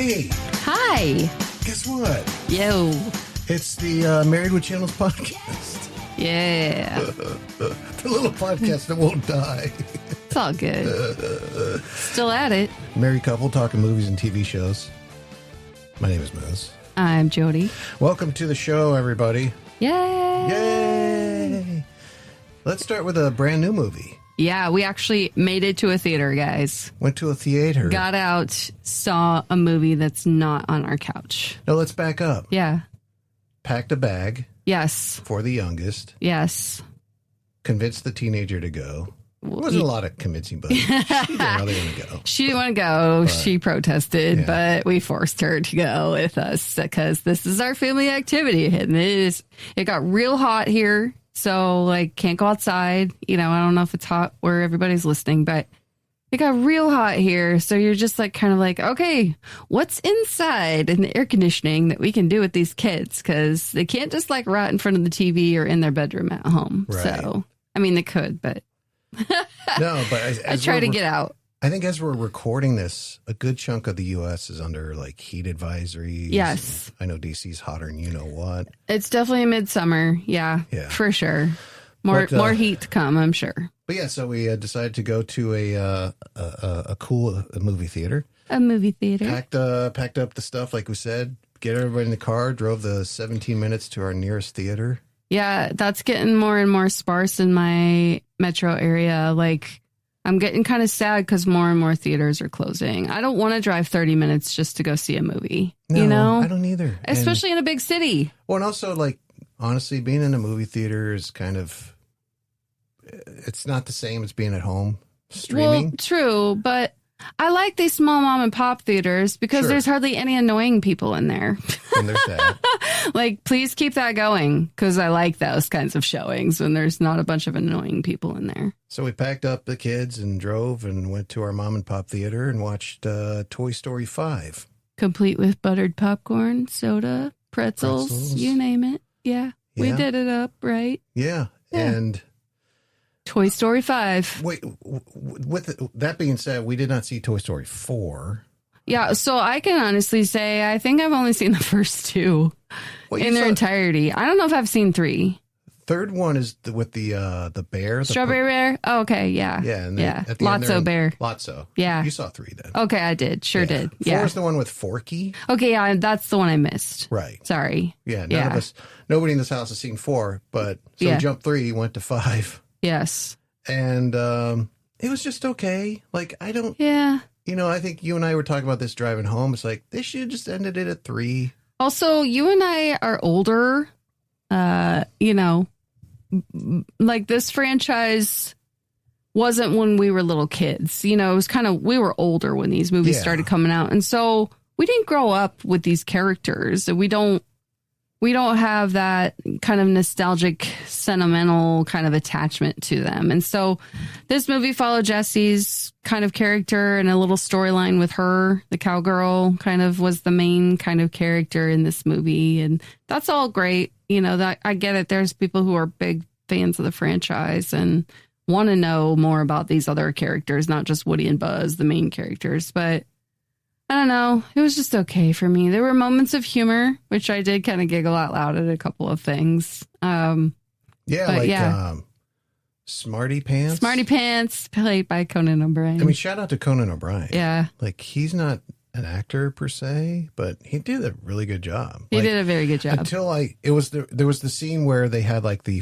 Hey, Hi. guess what? Yo. It's the Married with Channels podcast. Yeah. The little podcast that won't die. It's all good. Still at it. Married couple talking movies and TV shows. My name is Moose. I'm Jody. Welcome to the show, everybody. Yay. Yay! Let's start with a brand new movie. Yeah, we actually made it to a theater, guys. Went to a theater. Got out, saw a movie that's not on our couch. No, let's back up. Yeah. Packed a bag Yes. for the youngest. Yes. Convinced the teenager to go. There wasn't a lot of convincing, but she didn't really want to go. She didn't want to go. She protested, yeah. but we forced her to go with us because this is our family activity. And it got real hot here. So, like, can't go outside. You know, I don't know if it's hot where everybody's listening, but it got real hot here. So you're just like, kind of like, okay, what's inside in the air conditioning that we can do with these kids? Because they can't just like rot in front of the TV or in their bedroom at home. Right. So, I mean, they could, but No, but as I try to get out. I think as we're recording this, a good chunk of the U.S. is under like heat advisories. Yes. I know D.C.'s hotter than you know what. It's definitely midsummer. Yeah, for sure. More heat to come, I'm sure. But yeah, so we decided to go to a cool movie theater. A movie theater. Packed up the stuff, like we said, get everybody in the car, drove the 17 minutes to our nearest theater. Yeah, that's getting more and more sparse in my metro area. Like, I'm getting kind of sad because more and more theaters are closing. I don't want to drive 30 minutes just to go see a movie. No, you know? I don't either. Especially in a big city. Well, and also, like, honestly, being in a movie theater is kind of, it's not the same as being at home streaming. Well, true, but I like these small mom and pop theaters because there's hardly any annoying people in there. And there's that. Like, please keep that going because I like those kinds of showings when there's not a bunch of annoying people in there. So we packed up the kids and drove and went to our mom and pop theater and watched Toy Story 5. Complete with buttered popcorn, soda, pretzels, you name it. Yeah, we did it up, right? Yeah. And Toy Story 5. wait, with that being said, we did not see Toy Story 4. Yeah, so I can honestly say I think I've only seen the first two in their entirety. I don't know if I've seen 3. Third one is with the bear. Strawberry Bear? Oh, okay, yeah. Yeah. And then at the Lotso end Bear. Lotso. Yeah. You saw 3 then. Okay, I did. Sure did. Yeah. 4 is the one with Forky. Okay, yeah, that's the one I missed. Right. Sorry. Yeah, none of us, nobody in this house has seen 4, but so we jumped 3, went to 5. Yes. And it was just okay. Like, I don't... Yeah. You know, I think you and I were talking about this driving home. It's like, they should have just ended it at 3. Also, you and I are older. You know, like this franchise wasn't when we were little kids. You know, it was kind of, we were older when these movies started coming out. And so we didn't grow up with these characters. We don't have that kind of nostalgic, sentimental kind of attachment to them. And so this movie followed Jessie's kind of character and a little storyline with her. The cowgirl kind of was the main kind of character in this movie. And that's all great. You know, that I get it. There's people who are big fans of the franchise and want to know more about these other characters, not just Woody and Buzz, the main characters. But I don't know. It was just okay for me. There were moments of humor, which I did kind of giggle out loud at a couple of things. Smarty Pants. Smarty Pants, played by Conan O'Brien. I mean, shout out to Conan O'Brien. Yeah. Like, he's not an actor per se, but he did a really good job. He did a very good job. Until there was the scene where they had like the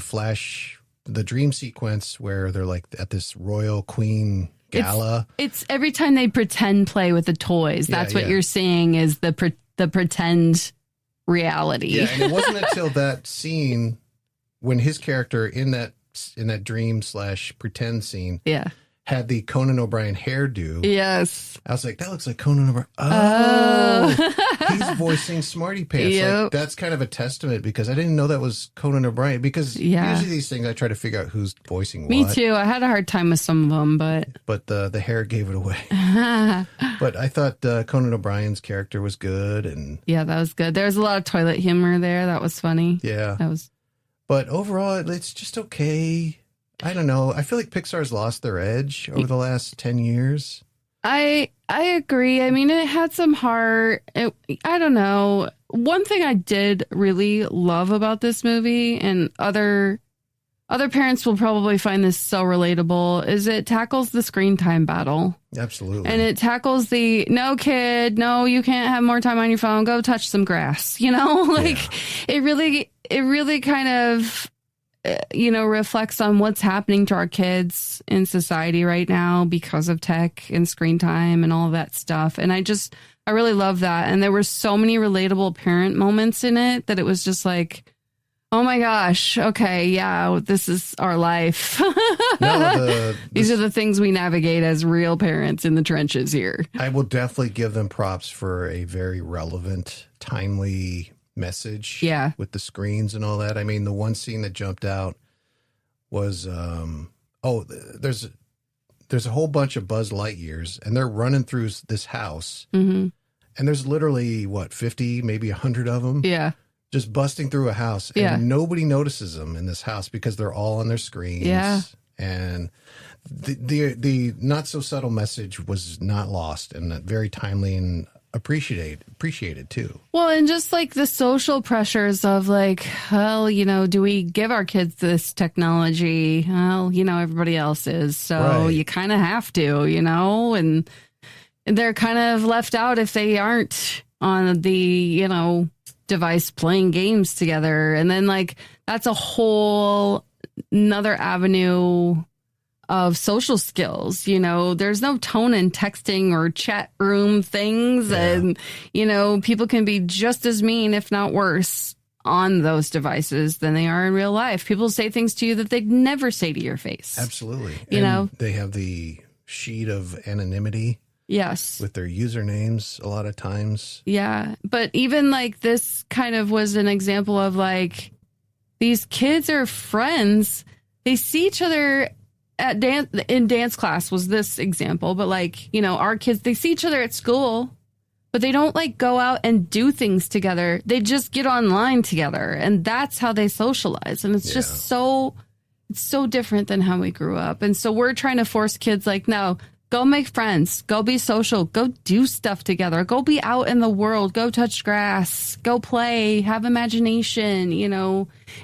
dream sequence where they're like at this royal queen gala. It's every time they pretend play with the toys. That's what you're seeing is the pretend reality. Yeah, and it wasn't until that scene when his character in that dream / pretend scene had the Conan O'Brien hairdo. Yes. I was like, that looks like Conan O'Brien. Oh, he's voicing Smarty Pants. Yep. Like, that's kind of a testament because I didn't know that was Conan O'Brien because usually these things I try to figure out who's voicing what. Me too. I had a hard time with some of them, but the hair gave it away. But I thought Conan O'Brien's character was good. And yeah, that was good. There was a lot of toilet humor there. That was funny. Yeah. But overall, it's just okay. I don't know. I feel like Pixar's lost their edge over the last 10 years. I agree. I mean, it had some heart. I don't know. One thing I did really love about this movie, and other parents will probably find this so relatable, is it tackles the screen time battle. Absolutely. And it tackles the, no kid, no, you can't have more time on your phone. Go touch some grass. You know, like it really kind of, reflects on what's happening to our kids in society right now because of tech and screen time and all of that stuff. And I really love that. And there were so many relatable parent moments in it that it was just like, oh my gosh, okay, yeah, this is our life. These are the things we navigate as real parents in the trenches here. I will definitely give them props for a very relevant, timely message with the screens and all that. I mean, the one scene that jumped out was there's a whole bunch of Buzz Lightyears, and they're running through this house, and there's literally 50, maybe 100 of them, just busting through a house, and nobody notices them in this house because they're all on their screens, and the not so subtle message was not lost, and very timely and appreciated too. Well, and just like the social pressures of like, well, do we give our kids this technology? Well, everybody else is, so you kind of have to, and they're kind of left out if they aren't on the, device playing games together. And then like, that's a whole another avenue of social skills. There's no tone in texting or chat room things. And, people can be just as mean, if not worse, on those devices than they are in real life. People say things to you that they'd never say to your face. Absolutely. They have the sheet of anonymity. Yes. With their usernames a lot of times. Yeah. But even like this kind of was an example of like, these kids are friends. They see each other at dance class was this example, but like, our kids, they see each other at school, but they don't like go out and do things together. They just get online together, and that's how they socialize. And it's just it's so different than how we grew up. And so we're trying to force kids like, no, go make friends, go be social, go do stuff together, go be out in the world, go touch grass, go play, have imagination.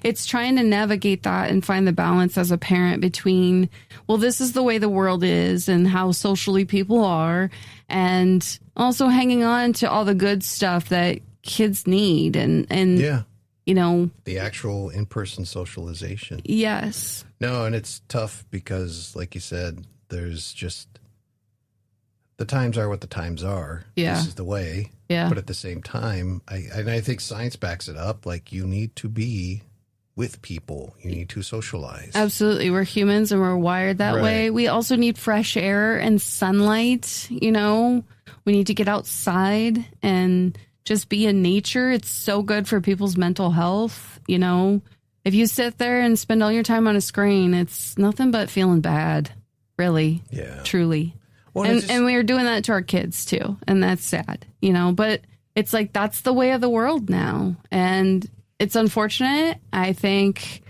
It's trying to navigate that and find the balance as a parent between, well, this is the way the world is and how socially people are, and also hanging on to all the good stuff that kids need and the actual in-person socialization. Yes. No, and it's tough because, like you said, there's just the times are what the times are. Yeah. This is the way. Yeah. But at the same time, I think science backs it up. Like, you need to be with people. You need to socialize. Absolutely. We're humans and we're wired that way. We also need fresh air and sunlight. We need to get outside and just be in nature. It's so good for people's mental health. If you sit there and spend all your time on a screen, it's nothing but feeling bad. Really. Yeah. Truly. Well, and we are doing that to our kids too. And that's sad, but it's like, that's the way of the world now. And it's unfortunate. I think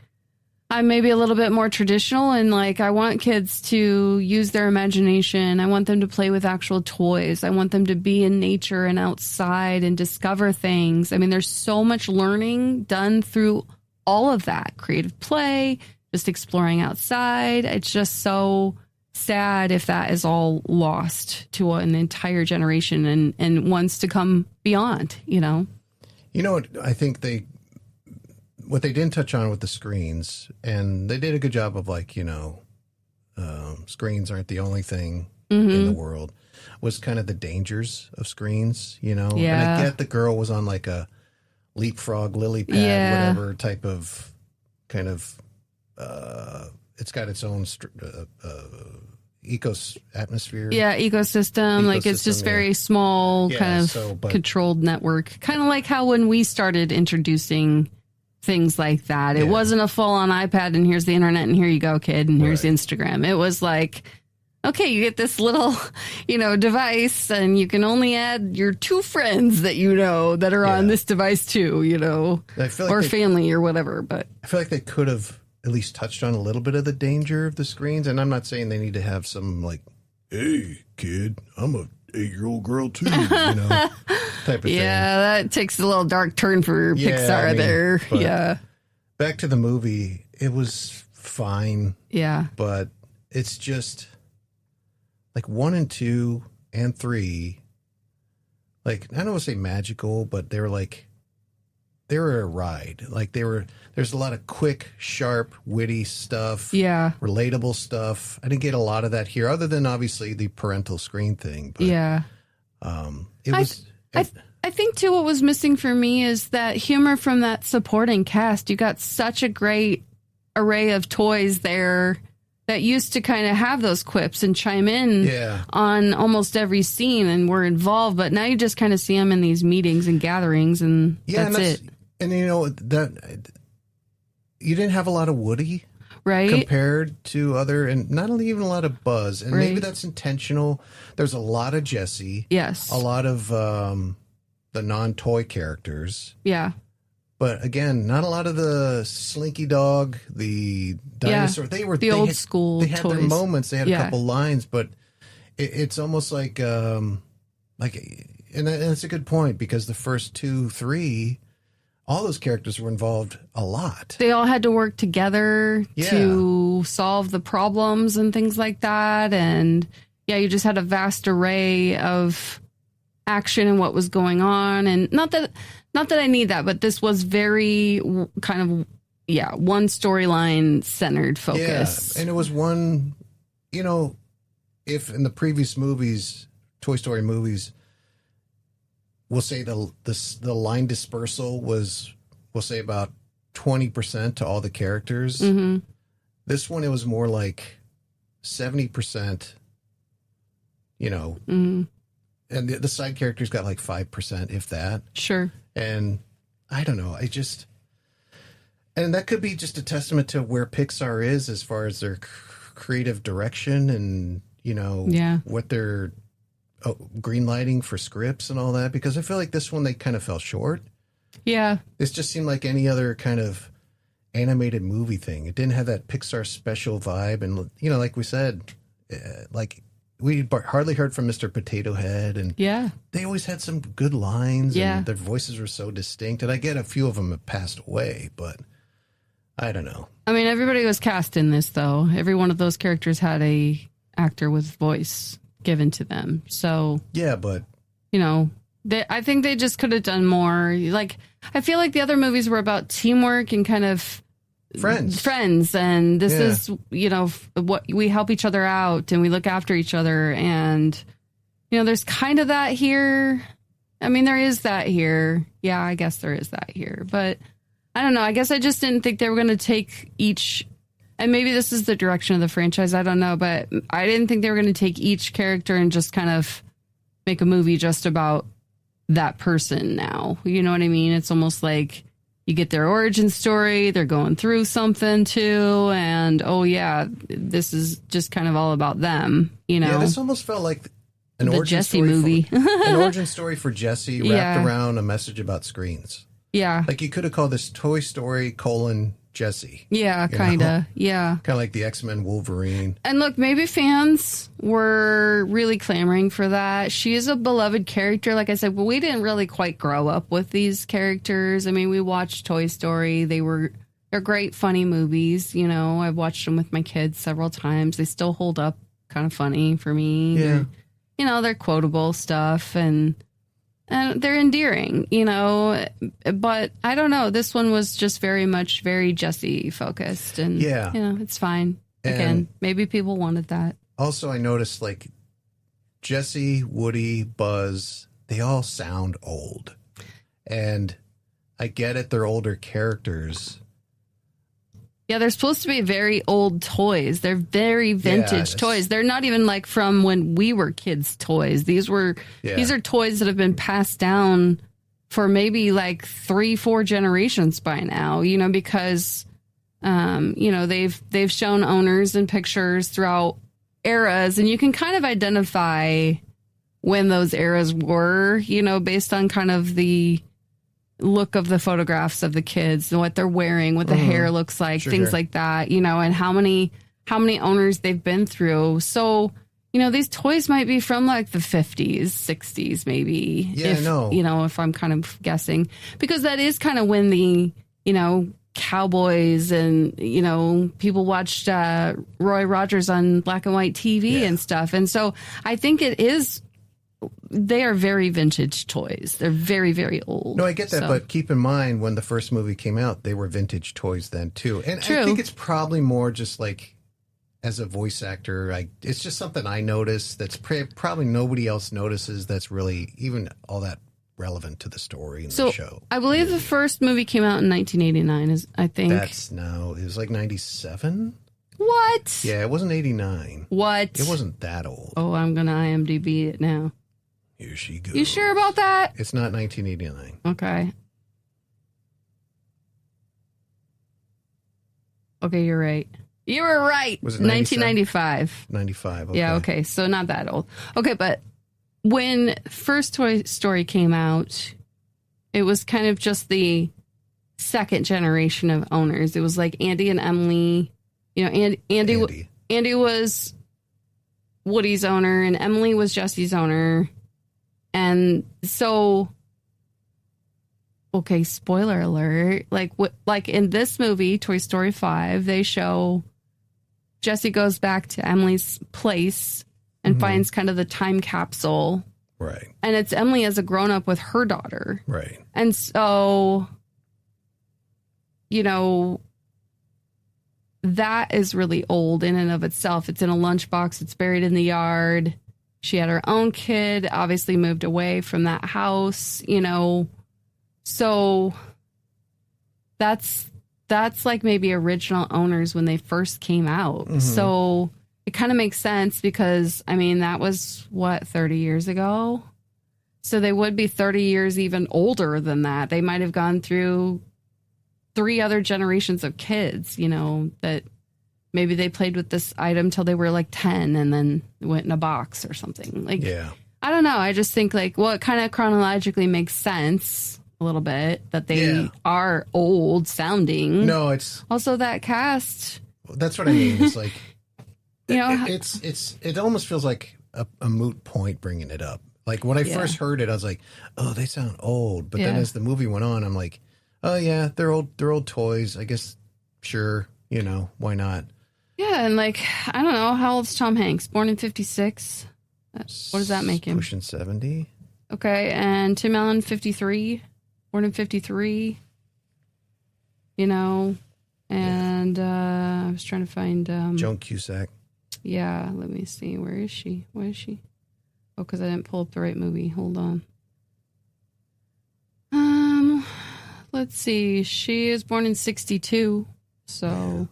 I'm maybe a little bit more traditional, and like, I want kids to use their imagination. I want them to play with actual toys. I want them to be in nature and outside and discover things. I mean, there's so much learning done through all of that creative play, just exploring outside. It's just so sad if that is all lost to an entire generation and wants to come beyond, I think what they didn't touch on with the screens, and they did a good job of like, screens aren't the only thing in the world, was kind of the dangers of screens, And I get the girl was on like a leapfrog, lily pad, whatever type of kind of, it's got its own atmosphere. Yeah, ecosystem. Like, it's just very small, kind of controlled network. Kind of like how when we started introducing things like that, it wasn't a full-on iPad and here's the internet and here you go, kid, and here's Instagram. It was like, okay, you get this little, device, and you can only add your 2 friends that that are on this device too, I feel like family or whatever. But I feel like they could have at least touched on a little bit of the danger of the screens. And I'm not saying they need to have some like hey, kid, I'm a 8-year-old girl too, type of thing. Yeah, that takes a little dark turn for Pixar there. Yeah. Back to the movie, it was fine. Yeah. But it's just like 1 and 2 and 3, like, I don't want to say magical, but they were a ride. Like there's a lot of quick, sharp, witty stuff. Yeah. Relatable stuff. I didn't get a lot of that here, other than obviously the parental screen thing. But, yeah. It was. I think too, what was missing for me is that humor from that supporting cast. You got such a great array of toys there that used to kind of have those quips and chime in on almost every scene and were involved. But now you just kind of see them in these meetings and gatherings, and that's it. And that you didn't have a lot of Woody, right? Compared to other, and not only even a lot of Buzz, and maybe that's intentional. There's a lot of Jesse, yes, a lot of the non-toy characters, yeah. But again, not a lot of the Slinky Dog, the dinosaur. They were old school. They had toys. their moments. They had a couple lines, but it's almost like, and that's a good point, because the first 2, 3. All those characters were involved a lot. They all had to work together to solve the problems and things like that. And you just had a vast array of action and what was going on. And not that I need that, but this was very kind of, one storyline centered focus. Yeah. And it was one, if in the previous movies, Toy Story movies, we'll say the line dispersal was, we'll say, about 20% to all the characters. Mm-hmm. This one, it was more like 70%, mm-hmm. And the side characters got like 5%, if that. Sure. And I don't know. And that could be just a testament to where Pixar is as far as their creative direction and, what they're green lighting for scripts and all that, because I feel like this one, they kind of fell short. Yeah. This just seemed like any other kind of animated movie thing. It didn't have that Pixar special vibe. And, like we said, we hardly heard from Mr. Potato Head, and they always had some good lines, and their voices were so distinct. And I get a few of them have passed away, but I don't know. I mean, everybody was cast in this, though. Every one of those characters had a actor with voice given to them. So but I think they just could have done more. Like, I feel like the other movies were about teamwork and kind of friends, and this is what we help each other out and we look after each other, and there's kind of that here. I mean, there is that here. Yeah, I guess there is that here, but I don't know. I guess I just didn't think they were going to take each. And maybe this is the direction of the franchise. I don't know. But I didn't think they were going to take each character and just kind of make a movie just about that person now. You know what I mean? It's almost like you get their origin story. They're going through something too. And, this is just kind of all about them, Yeah, this almost felt like an the origin Jesse story movie. An origin story for Jesse wrapped around a message about screens. Yeah. Like you could have called this Toy Story : Jesse. Yeah, kind of. Yeah. Kind of like the X-Men Wolverine. And look, maybe fans were really clamoring for that. She is a beloved character, like I said, but we didn't really quite grow up with these characters. I mean, we watched Toy Story. They're great, funny movies. I've watched them with my kids several times. They still hold up, kind of funny for me. Yeah. They're quotable stuff, and they're endearing, but I don't know. This one was just very Jesse focused, and it's fine. Again, maybe people wanted that. Also, I noticed like Jesse, Woody, Buzz, they all sound old, and I get it. They're older characters. Yeah, they're supposed to be very old toys. They're very vintage toys. They're not even like from when we were kids toys. These are toys that have been passed down for maybe like 3-4 generations by now, because they've shown owners and pictures throughout eras, and you can kind of identify when those eras were, based on kind of the look of the photographs of the kids and what they're wearing, what the hair looks like, things like that, and how many owners they've been through. So, these toys might be from like the 50s, 60s, maybe. Yeah, if I'm kind of guessing, because that is kind of when the, cowboys and, people watched Roy Rogers on black and white TV and stuff. And so I think they are very vintage toys. They're very, very old. No, I get that. But keep in mind, when the first movie came out, they were vintage toys then too. And True. I think it's probably more just like, as a voice actor, it's just something I notice that's probably nobody else notices that's really even all that relevant to the story in the show. I believe the first movie came out in 1989, I think. It was like 97? What? Yeah, it wasn't 89. What? It wasn't that old. Oh, I'm going to IMDb it now. Here she goes. You sure about that? It's not 1989. Okay. Okay, you're right. You were right. Was it 1995? 95. Okay. Yeah, okay. So not that old. Okay, but when first Toy Story came out, it was kind of just the second generation of owners. It was like Andy and Emily. Andy was Woody's owner and Emily was Jesse's owner. And so, okay, spoiler alert. Like in this movie, Toy Story 5, they show Jesse goes back to Emily's place and finds kind of the time capsule. Right. And it's Emily as a grown-up with her daughter. Right. And so, that is really old in and of itself. It's in a lunchbox. It's buried in the yard. She had her own kid, obviously moved away from that house, So that's like maybe original owners when they first came out. Mm-hmm. So it kind of makes sense because, that was, 30 years ago? So they would be 30 years even older than that. They might have gone through 3 other generations of kids, that maybe they played with this item till they were like 10 and then it went in a box or something. I don't know. I just think it kind of chronologically makes sense a little bit that they are old sounding. No, it's also that cast. That's what I mean. It's like, it almost feels like a moot point bringing it up. Like when I first heard it, I was like, oh, they sound old. But then as the movie went on, I'm like, oh yeah, they're old toys. I guess, sure. Why not? Yeah. And I don't know. How old's Tom Hanks? Born in 56. What does that make him? Pushing 70. Okay. And Tim Allen, 53. Born in 53. And I was trying to find Joan Cusack. Yeah, let me see. Where is she? Oh, because I didn't pull up the right movie. Hold on. Let's see. She is born in 62. So,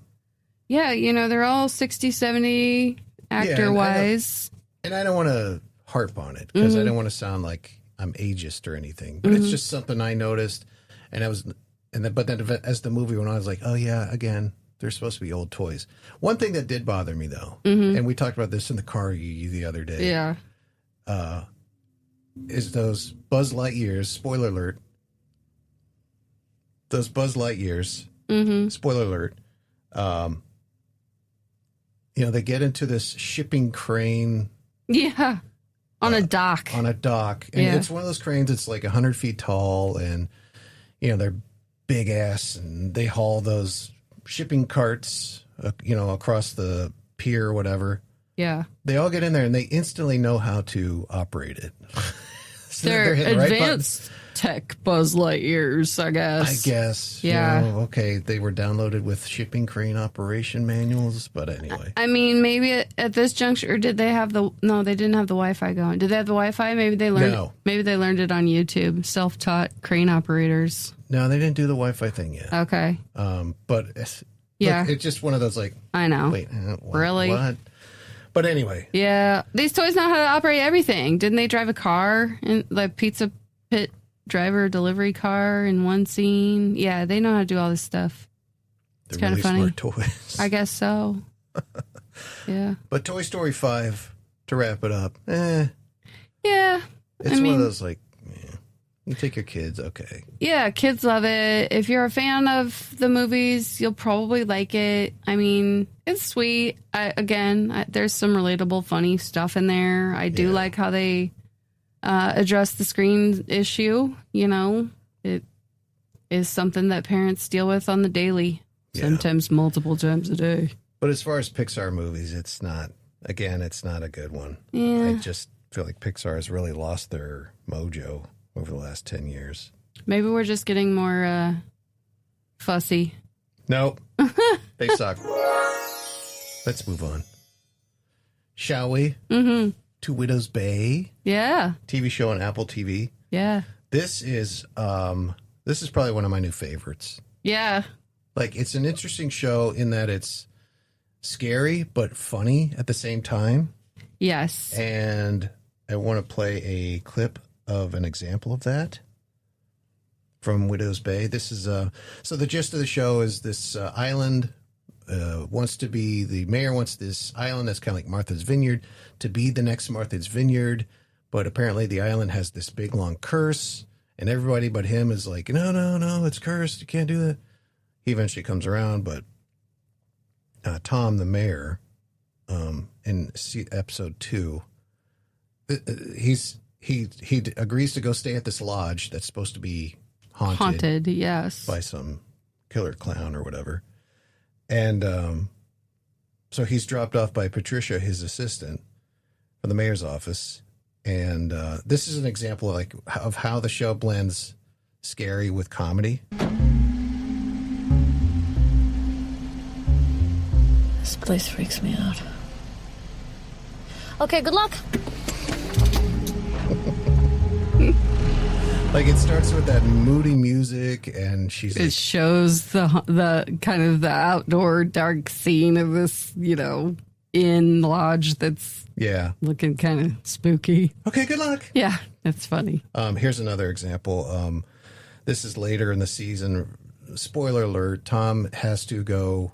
yeah, they're all 60, 70 actor-wise. And I don't want to harp on it because I don't want to sound like I'm ageist or anything. But it's just something I noticed. But then as the movie went on, I was like, oh, yeah, again, they're supposed to be old toys. One thing that did bother me, though, and we talked about this in the car the other day. Yeah. Is those Buzz Lightyears, spoiler alert, spoiler alert, they get into this shipping crane. Yeah. On a dock. And it's one of those cranes that's like 100 feet tall and, they're big ass and they haul those shipping carts, across the pier or whatever. Yeah. They all get in there and they instantly know how to operate it. So they're advanced tech Buzz Lightyears, I guess. Yeah. Okay. They were downloaded with shipping crane operation manuals, but anyway. Maybe at this juncture, or did they have no, they didn't have the Wi-Fi going. Did they have the Wi-Fi? Maybe they learned it on YouTube. Self-taught crane operators. No, they didn't do the Wi-Fi thing yet. Okay. But it's just one of those I know. Wait, really? What? But anyway. Yeah. These toys know how to operate everything. Didn't they drive a car in the pizza pit driver delivery car in one scene? Yeah, they know how to do all this stuff. It's kind of funny. Smart toys. I guess so. Yeah. But Toy Story 5, to wrap it up, yeah. It's one of those You take your kids, okay. Yeah, kids love it. If you're a fan of the movies, you'll probably like it. I mean, it's sweet. There's some relatable, funny stuff in there. I do like how they address the screen issue. You know, it is something that parents deal with on the daily, sometimes multiple times a day. But as far as Pixar movies, it's not a good one. Yeah. I just feel like Pixar has really lost their mojo over the last 10 years. Maybe we're just getting more fussy. Nope. They suck. Let's move on. Shall we? Mm-hmm. To Widow's Bay. Yeah. TV show on Apple TV. Yeah. This is probably one of my new favorites. Yeah. Like, it's an interesting show in that it's scary but funny at the same time. Yes. And I want to play a clip of an example of that from Widow's Bay. This is so the gist of the show is this island the mayor wants this island that's kind of like Martha's Vineyard to be the next Martha's Vineyard, but apparently the island has this big long curse, and everybody but him is like, no, it's cursed, you can't do that. He eventually comes around, but Tom, the mayor, in episode 2, he agrees to go stay at this lodge that's supposed to be haunted, yes, by some killer clown or whatever. And so he's dropped off by Patricia, his assistant, from the mayor's office. And this is an example of how the show blends scary with comedy. This place freaks me out. Okay, good luck. Like, it starts with that moody music, and it shows the kind of the outdoor dark scene of this, inn lodge that's looking kind of spooky. Okay, good luck. Yeah, that's funny. Here's another example. This is later in the season. Spoiler alert, Tom has to go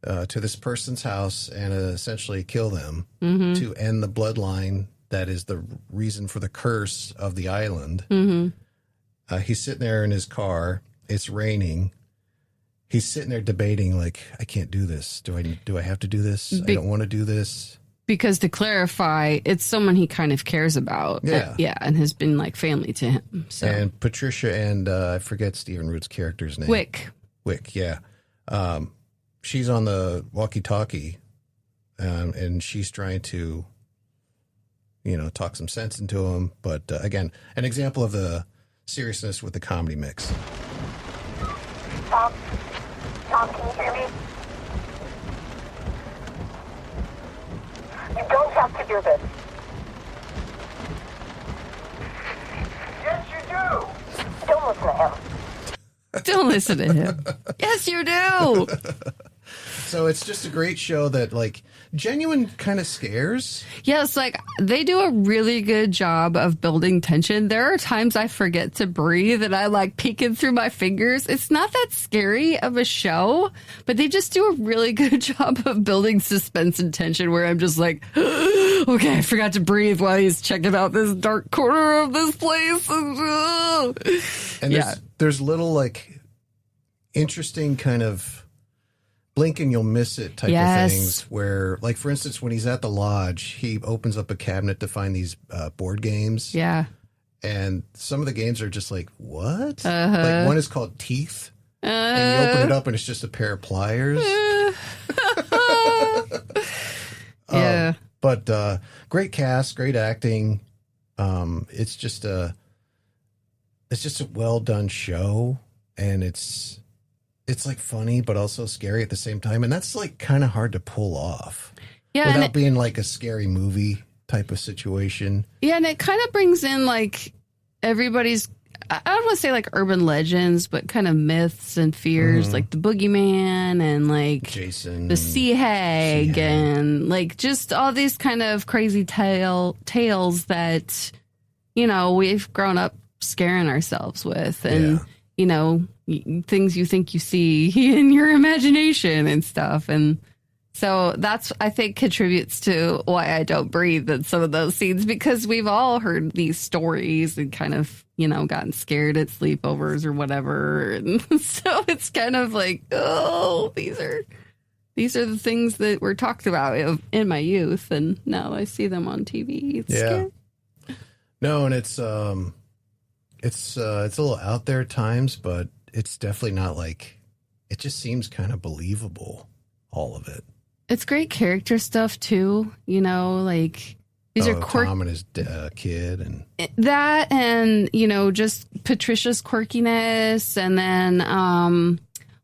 to this person's house and essentially kill them to end the bloodline that is the reason for the curse of the island. Mm-hmm. He's sitting there in his car. It's raining. He's sitting there debating, like, I can't do this. Do I have to do this? I don't want to do this. Because to clarify, it's someone he kind of cares about. Yeah. And has been like family to him. So. And Patricia and I forget Stephen Root's character's name. Wick, yeah. She's on the walkie-talkie, and she's trying to talk some sense into him. But again, an example of the seriousness with the comedy mix. Tom, can you hear me? You don't have to do this. Yes, you do. Don't listen to him. Don't listen to him. Yes, you do. So it's just a great show that, like, genuine kind of scares. Yes, like, they do a really good job of building tension. There are times I forget to breathe and I, like, peeking through my fingers. It's not that scary of a show, but they just do a really good job of building suspense and tension where I'm just like, okay, I forgot to breathe while he's checking out this dark corner of this place. And there's little, like, interesting kind of blink and you'll miss it type of things where, like, for instance, when he's at the lodge, he opens up a cabinet to find these board games. Yeah. And some of the games are just like, what? Like, one is called Teeth. And you open it up and it's just a pair of pliers. Yeah. But great cast, great acting. It's just a well done show, and it's like funny but also scary at the same time, and that's like kind of hard to pull off without being like a scary movie type of situation. Yeah, and it kind of brings in like everybody's, I don't want to say like urban legends, but kind of myths and fears, like the boogeyman and like Jason, the sea hag, and like just all these kind of crazy tales that we've grown up scaring ourselves with, and things you think you see in your imagination and stuff. And So that's, I think, contributes to why I don't breathe in some of those scenes, because we've all heard these stories and kind of, gotten scared at sleepovers or whatever. And so it's kind of like, oh, these are the things that were talked about in my youth. And now I see them on TV. It's scary. No, and it's a little out there at times, but it's definitely not like, it just seems kind of believable, all of it. It's great character stuff too, like these are Tom and his kid and that, and just Patricia's quirkiness, and then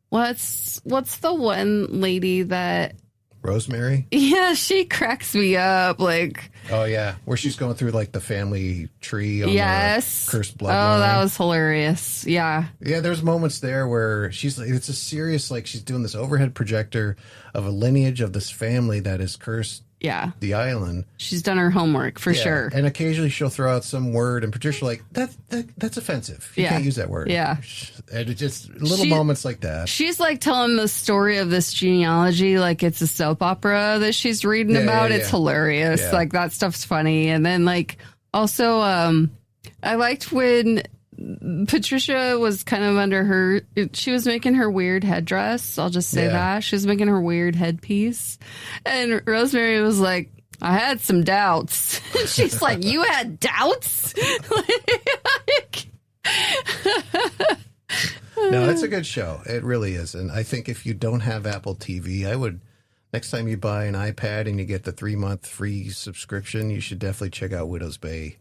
what's the one lady that Rosemary? Yeah, she cracks me up. Like, oh yeah, where she's going through like the family tree on the cursed bloodline. Oh, that was hilarious. Yeah. Yeah, there's moments there where it's a serious, like she's doing this overhead projector of a lineage of this family that has cursed the island. She's done her homework for sure. And occasionally she'll throw out some word, and Patricia like, that's offensive. You can't use that word. Yeah. And it's just little moments like that. She's like telling the story of this genealogy like it's a soap opera that she's reading about. It's hilarious. Yeah. Like that stuff's funny. And then like also I liked when Patricia was kind of she was making her weird headdress. I'll just say that. She was making her weird headpiece. And Rosemary was like, I had some doubts. She's like, you had doubts? No, it's a good show. It really is. And I think if you don't have Apple TV, next time you buy an iPad and you get the 3-month free subscription, you should definitely check out Widow's Bay,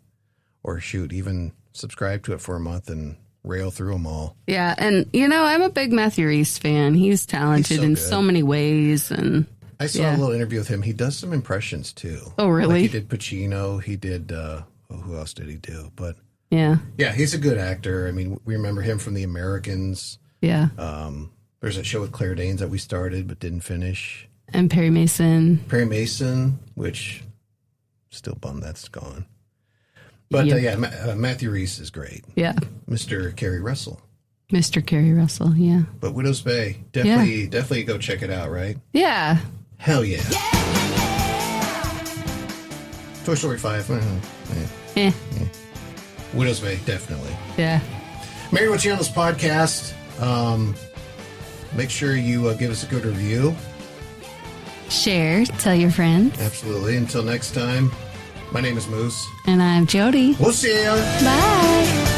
or even subscribe to it for a month and rail through them all. Yeah, and I'm a big Matthew Rhys fan. He's talented in so many ways. And I saw a little interview with him. He does some impressions too. Oh, really? Like he did Pacino. He did. Who else did he do? But yeah, he's a good actor. I mean, we remember him from The Americans. Yeah. There's a show with Claire Danes that we started but didn't finish. And Perry Mason. Which still bummed that's gone. But Matthew Rhys is great. Yeah. Mr. Kerry Russell. Yeah. But Widow's Bay, definitely go check it out, right? Yeah. Hell yeah. Toy Story 5. Widow's Bay, definitely. Yeah. Mary, what's on this podcast? Make sure you give us a good review. Share. Tell your friends. Absolutely. Until next time. My name is Moose. And I'm Jody. We'll see you. Bye.